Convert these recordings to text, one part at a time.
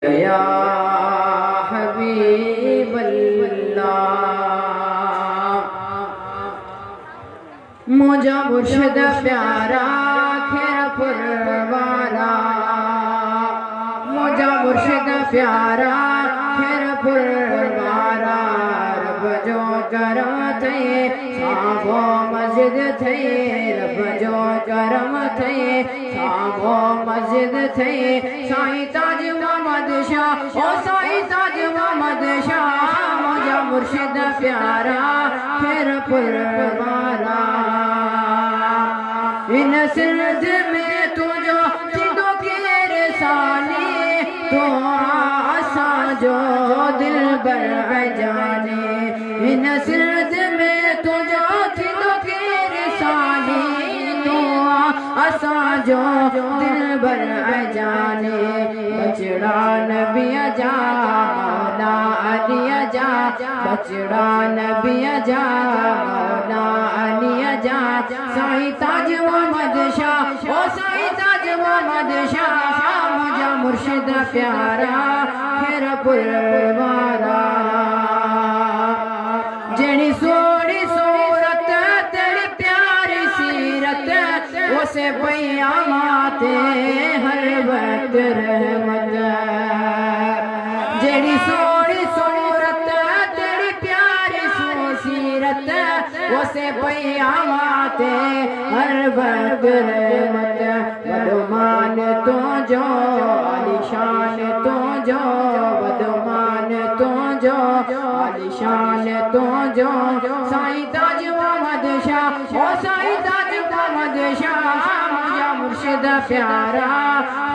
या हबीब अल्लाह मुझा मुर्शिद प्यारा खैरपुर वाला मुझा मुर्शिद प्यारा खैरपुर वाला रब जो करम थे साबो मस्जिद थे रब जो करम थे साबो मस्जिद थे साईं ताज मोहम्मद शाह ओ साईं ताज मोहम्मद शाह मुझा मुर्शिद प्यारा खैरपुर वाला इन सिरद में तुझो सिद्धो केर सानी तो आसा जो दिल बर जाने इन सिरद में तुझो सिद्धो केर सानी तो आसा जो दिल बर जाने बचड़ा नबी जा मौला अली जा बचड़ा नबी जा मौला अली जा साईं ताज मोहम्मद शाह ओ साईं ताज मोहम्मद शाह मुझा मुर्शिद प्यारा खैरपुर वाला जड़ी सोनी सूरत तेरी प्यारी सीरत उसे भैया माते हर वक्त रहमत जड़ी सोनी सूरत तेरी प्यारी सीरत उसे भैया माते हर वक्त रहमत बदमान तो जो आलिशान तो जो बदमान तो जो आलिशान तो जो साईं ताज मोहम्मद शाह ओ साईं ताज मोहम्मद शाह मुझा मुर्शिद प्यारा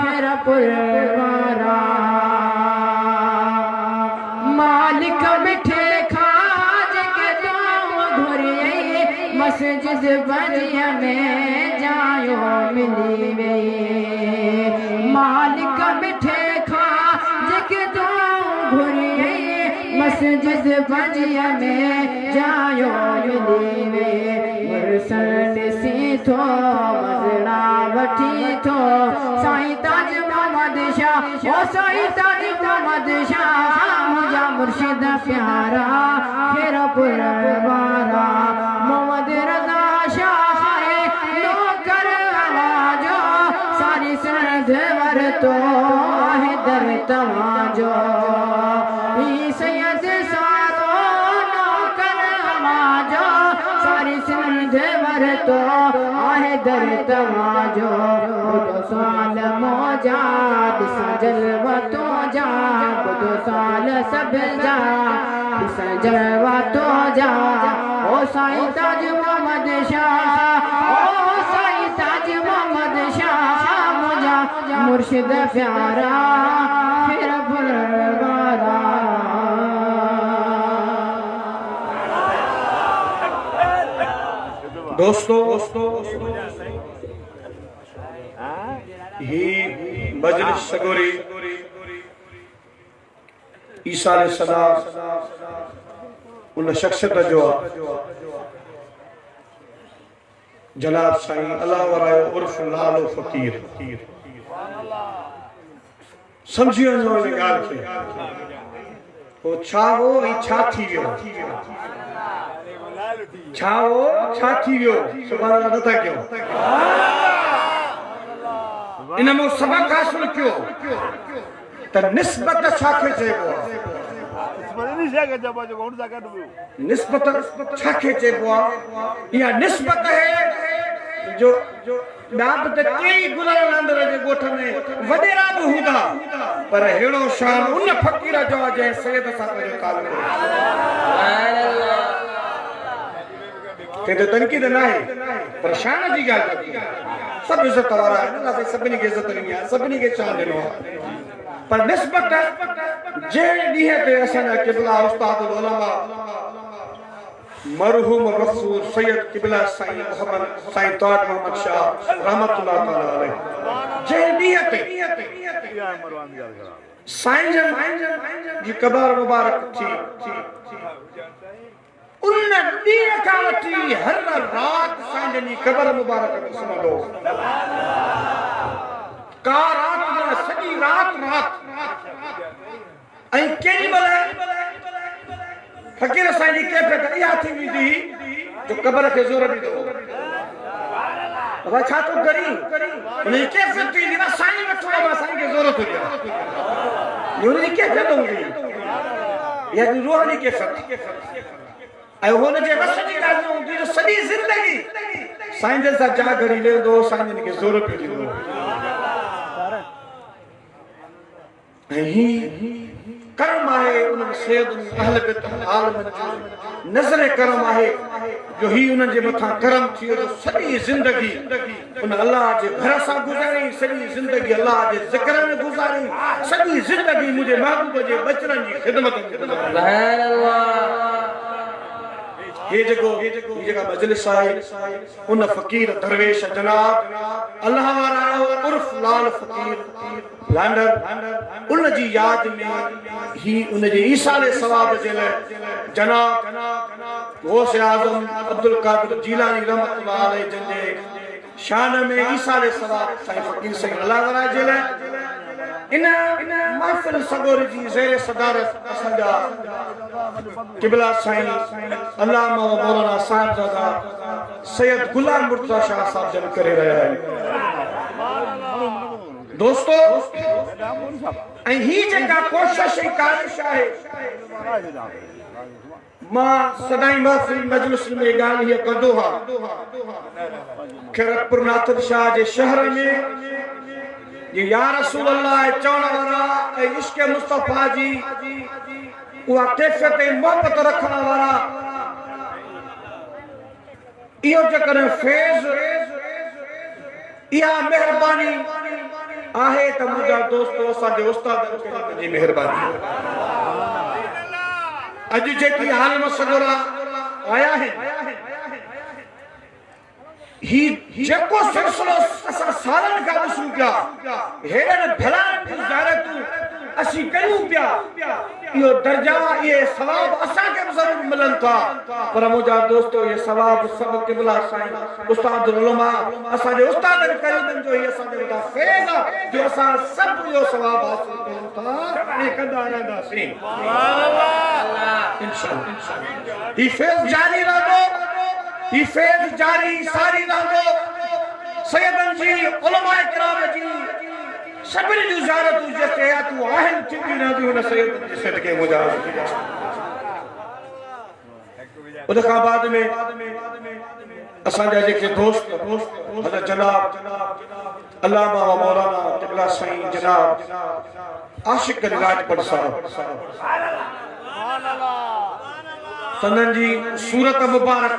खैरपुर वाला मालिक मिठे खाज के दो घुरिए मस्जिद बनिया में जायो मिली वे मालिक मिठे खाज के दो घुरिए मस्जिद बनिया में जायो मिली वे मुरसल सी थो मजड़ा वठी थो साईं ताज मोहम्मद शाह ओ साईं ताज मोहम्मद शाह मुझा मुर्शिद प्यारा खैरपुर वाला मोहम्मद रज़ा शाह नौकर आवाजो सारी सरद वर तो है दर तवाजो ई सैयद सारो नौकर आवाजो सारी सरद वर तो है दर तवाजो बुदो साल मोजा दिसा जलवा तो जा बुदो साल सब जा दिसा जलवा तो जा ओ साईं ताज मोहम्मद शाह ओ साईं ताज मोहम्मद शाह मुझा मुर्शिद प्यारा खैरपुर वाला दोस्तों ही मजलिस सगोरी ईसा अलैहिस्सलाम उन शख्सियत जो जनाब साईं अल्लाह वरायो उर्फ लालो फकीर समझी वञो इन ॻाल्हि खे हो छा हो ऐं छा थी वियो छा हो छा थी वियो सुभाणे नथा कयो इन में सबक हासिल कयो त निस्बत छाखे चइबो आहे निस्बत छाखे चइबो आहे इहा निस्बत है जो ॾाब त कई गुलाल अंदर जे ॻोठ में वॾेरा बि हूंदा पर अहिड़ो शान उन फ़क़ीर जो आहे जंहिं सैयद सां पंहिंजो तालुक़ तो तनकीद न है पर शान जी ॻाल्हि सब इज्जत वारा आहिनि सभिनी खे इज्जत ॾिनी आहे सभिनी खे शान ॾिनो आहे पर निस्बत जंहिं ॾींहं ते असांजा क़िबला उस्ताद उलमा मरहूम मक़सूर सैयद क़िबला साईं मोहम्मद साईं ताज मोहम्मद शाह रहमतुल्लाह तआला अलैह जंहिं ॾींहं ते साईं जी कबर मुबारक थी उन ॾींहं खां वठी हर रात साईं जी कबर मुबारक में सुम्हंदो का रात न सॼी रात ऐं केॾी महिल फ़क़ीर साईं जी कैफ़ियत इहा थी वेंदी जो क़बर खे ज़ोर ॾींदो बाबा छा थो करी उनजी कैफ़ियत थी वेंदी न साईं वठो मां साईं खे ज़ोर थो ॾियां उनजी कैफ़ियत हूंदी इहा रूहानी कैफ़ियत ऐं हुनजे वस जी ॻाल्हि न हूंदी जो सॼी ज़िंदगी साईं जन सां जा घड़ी वेंदो साईं जन खे ज़ोर पियो ॾींदो ऐं ही करम आहे उन सैयद अहल बैत आलम जो नज़र करम आहे जो ही उन जे मथां करम थियो जो सॼी ज़िंदगी उन अल्लाह जे घर सां गुज़ारी सॼी ज़िंदगी अल्लाह जे ज़िक्र में गुज़ारी सॼी ज़िंदगी मुंहिंजे महबूब जे बचड़नि जी ख़िदमत में गुज़ारी सुभान अल्लाह ये जेका मजलिस आहे उन फ़कीर दरवेश जनाब अल्लाह वारा उर्फ लाल फ़कीर लंडन उन जी याद में ही उन जे ईसाले सवाब जे लाइ जनाब गौसे आज़म अब्दुल कादिर जीलानी रहमतुल्लाह अलैहि जंहिंजे शान में ईसाले सवाब साईं फ़कीर साईं अल्लाह वारा जे लाइ इन महफ़िल सगोर जी ज़ेर सदारत असांजा क़िबला साईं अल्लामा व मौलाना साहिबज़ादा सैयद गुलाम मुर्तज़ा शाह साहब जन करे रहिया आहिनि दोस्तो ऐं ही जेका कोशिश ऐं काविश आहे मां सदाई महफ़िल मजलिस में ॻाल्हि हीअ कंदो आहियां खैरतपुर नाथर शाह जे शहर में ये या रसूल अल्लाह चवण वारा ऐं इश्क़ मुस्तफ़ा जी उहा कैफ़ियत ऐं मोहबत रखण वारा इहो जेकॾहिं फैज़ इहा महिरबानी आहे त मुंहिंजा दोस्तो असांजे उस्ताद जी महिरबानी अॼु जेकी आलिम सगोरा आया आहिनि ही जेको सिलसिलो असां सालनि खां ॾिसूं पिया हेॾनि भलाइयूं ज़ारतूं असीं कयूं पिया इहो दर्जा इहे सवाब असांखे बि ज़रूरु मिलनि था पर मुंहिंजा दोस्तो इहे सवाब सभु क़िबला साईं उस्ताद उलमा असांजे उस्तादनि करीबनि जो ही असांजे मथां फैज़ आहे जो असां सभु इहो सवाब हासिल कयूं था ऐं कंदा रहंदासीं इंशाअल्लाह ही फैज़ जारी रहंदो ही फैज़ जारी सारी रहंदो सैयदन जी उलमाए किराम जी सभिनी जूं ज़ियारतूं जेके हयातूं आहिनि थींदियूं रहंदियूं हुन सैयदन जे सदके मुंहिंजा उन खां बाद में असांजा जेके दोस्त हज़रत जनाब अल्लामा व मौलाना क़िबला साईं जनाब आशिक़ अली राजपत साहब संदन जी सूरत मुबारक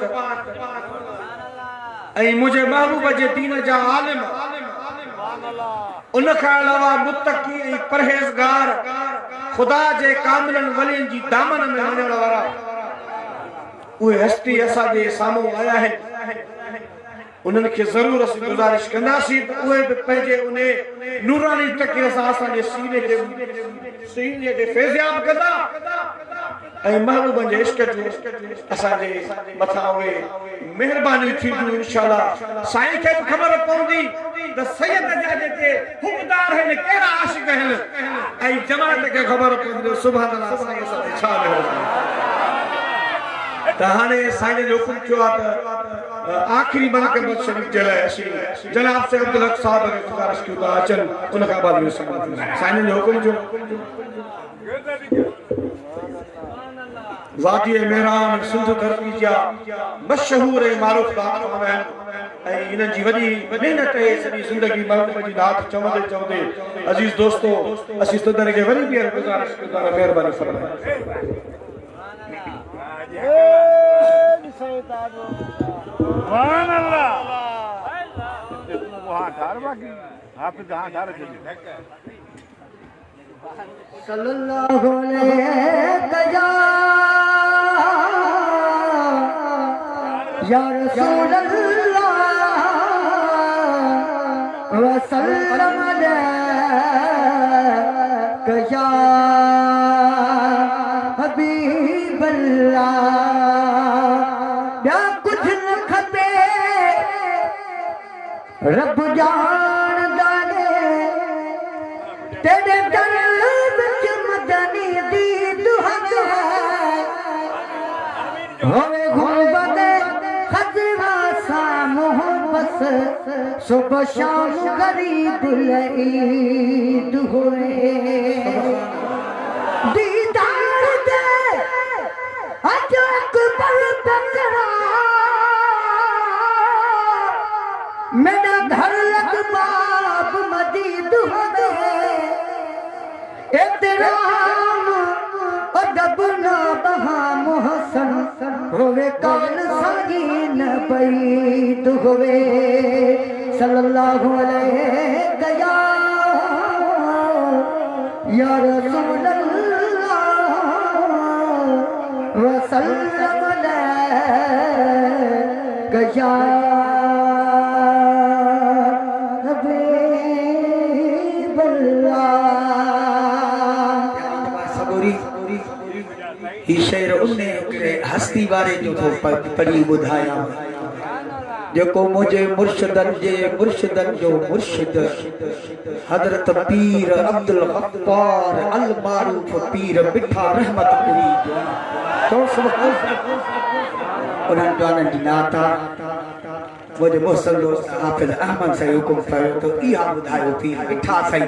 ऐं मुंहिंजे महबूब जे दीन जा आलिम उन खां अलावा मुत्तकी ऐं परहेज़गार ख़ुदा जे कामिलनि वलियनि जी दामन में वञण वारा उहे हस्ती असांजे साम्हूं आया आहिनि उन्हनि खे ज़रूरु असीं गुज़ारिश कंदासीं त उहे बि पंहिंजे उन नूरानी तकीर सां असांजे सीने खे फैज़याब कंदा ऐं महबूबनि जे इश्क़ जो असांजे मथां उहे महिरबानियूं थींदियूं इंशाअल्लाह साईं खे बि ख़बर पवंदी त सैयद जा जेके हुकमदार आहिनि कहिड़ा आशिक़ आहिनि ऐं जमात खे ख़बर पवंदी सुभाणे अल्लाह साईं असां ते छा महिरबानी त हाणे साईं जो हुकुम थियो आहे त आख़िरी मनक़बत शरीफ़ जे लाइ असीं जनाब से अब्दुल हक साहब खे गुज़ारिश कयूं था अचनि उन खां बाद साईं जो हुकुम जो वादी मेहरान सिंध धरती जा मशहूर ऐं मारूफ़ डॉक्टर आहिनि ऐं हिननि जी वॾी महिनत आहे सॼी ज़िंदगी महबूब जी नात चवंदे चवंदे अज़ीज़ दोस्तो असीं सदन खे वरी ॿीहर गुज़ारिश कयूं था महिरबानी फरमायो सुभान अल्लाह वहां ठार बाकी हाफिज हां ठार सल्लल्लाहु अलैहि या रसूल अल्लाह व सल्लम अलैहि या हबीब अल्लाह या कुछ न खपे रब जान दाने तेरे दर विच होवे गुंबद खजरा सा मोहब्बत सुबह शाम गरीब ईद होए दीदार दे अज अकबर बकरा मेरा घर लग बाब मजीद होवे एहतराम अदब ना बहा मोहसन होवे कान संगीन बैद होवे सल्लल्लाहु अलैहि या रसूल अल्लाह व सल्लम अलैहि या हबीब अल्लाह। सबूरी ही शेर उन्हें हस्ती बारे जो थो पढ़ी ॿुधाया जेको मुझे मुर्शिदन जो मुर्शिद हजरत पीर अब्दुल गफ्फार अल मारूफ पीर मिठा रहमतपुरी तो उन्हनि जवाननि जी नाता मुझे मुहसन दोस्त हाफिज अहमद साईं हुकुम कयो तो इहा ॿुधायो पीर मिठा साईं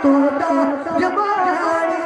तू दा जमानी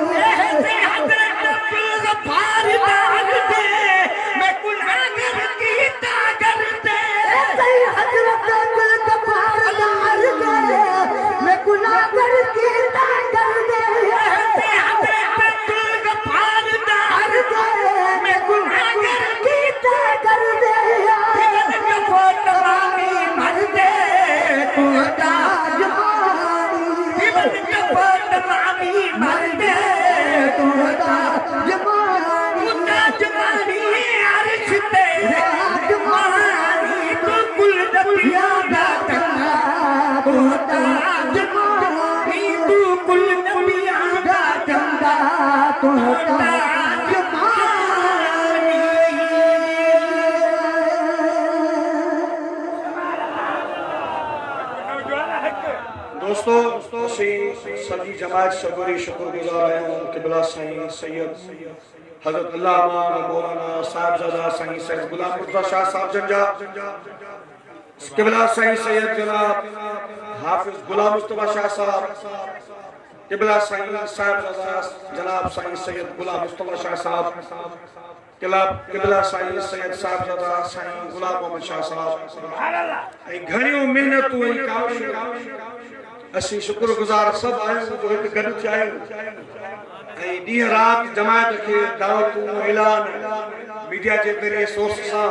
दोस्तों सभी जमात शगुरी शुक्रगुजार आहियूं क़िबला साईं सैयद हज़रत अल्लामा मौलाना साहिबजादा साईं सैयद गुलाम मुर्तज़ा शाह साहब जंजा क़िबला साईं सैयद जनाब हाफिज गुलाम मुस्तफा शाह साहब क़िबला साईं साहिबजादा जनाब साईं सैयद गुलाम मुस्तफा शाह साहब क़िबला साईं सैयद साहिबजादा साईं गुलाम मोहम्मद शाह साहब ऐं घणियूं महिनतूं ऐं काविशूं असी शुक्रगुजार सब आहियूं जो हिते गॾु थिया आहियूं ऐं ॾींहं राति जमायत खे दावतूं ऐलान मीडिया जे ज़रिए सोर्स सां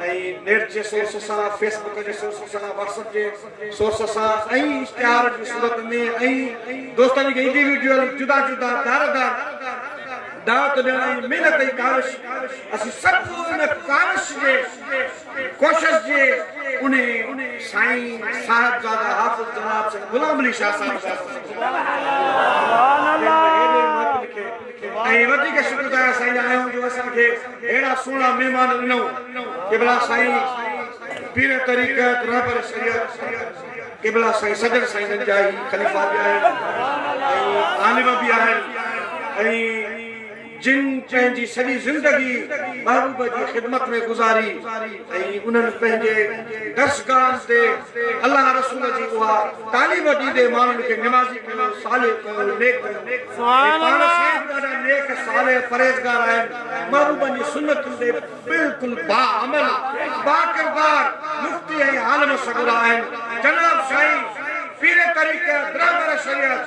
ऐं नेट जे सोर्स सां फेसबुक जे सोर्स सां व्हाट्सएप जे सोर्स सां ऐं इश्तिहार जी सूरत में ऐं दोस्तनि खे इंडिविजुअल जुदा जुदा दारदार दावत ॾियण ऐं महिनत ऐं काविश असीं सभु उन काविश जे कोशिश जे उन साईं साहिबजादा हाफ़िज़ जनाब साईं गुलाम अली शाह साहब ऐं वधीक शुक्रगुज़ार साईं आहियूं जो असांखे अहिड़ा सुहिणा महिमान ॾिनऊं क़िबला साईं पीर तरीक़त रहबर शरीयत क़िबला साईं सदर साईं जंजाई ख़लीफ़ा बि आहिनि ऐं आलिम बि आहिनि ऐं जिन पंहिंजी सॼी ज़िंदगी महबूब जी ख़िदमत में गुज़ारी ऐं उन्हनि पंहिंजे दर्शगाह ते अल्लाह रसूल जी उहा तालीम ॾींदे माण्हुनि खे निमाज़ी कयो सालिह कयो नेक कयो ॾाढा नेक सालिह परहेज़गार आहिनि महबूब जी सुन्नतुनि ते बिल्कुलु बाअमल बाकिरदार मुफ़्ती ऐं आलिम सगुरा आहिनि जनाब साईं पीर तरीक़त रहबर शरीयत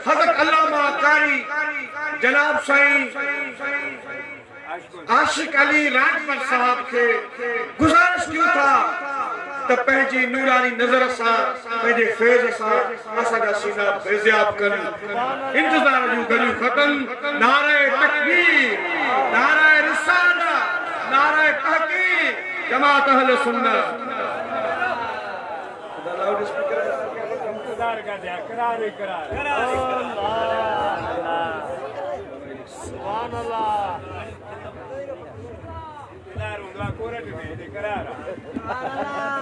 हज़रत अल्लामा कारी जनाब साईं आशिक अली राजभर साहब के गुजारिश क्यों था त पंहिंजी नूरानी नज़र सां पंहिंजे फैज़ सां असांजा सीना बेज़ियाब कनि इंतज़ार जूं घड़ियूं ख़तम नारे तकबीर नारे रिसाला नारे तहक़ीक़ जमात अहले सुन्नत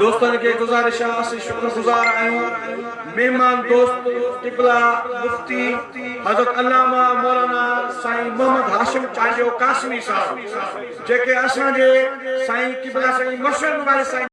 दोस्तन के गुजारिश आहे शुक्रगुजार आहियूं मेहमान दोस्त क़िबला मुफ्ती हज़रत अल्लामा मौलाना साईं मोहम्मद हाशिम चांडियो कासमी साहब जेके असांजे साईं क़िबला साईं मशहूर वाले साईं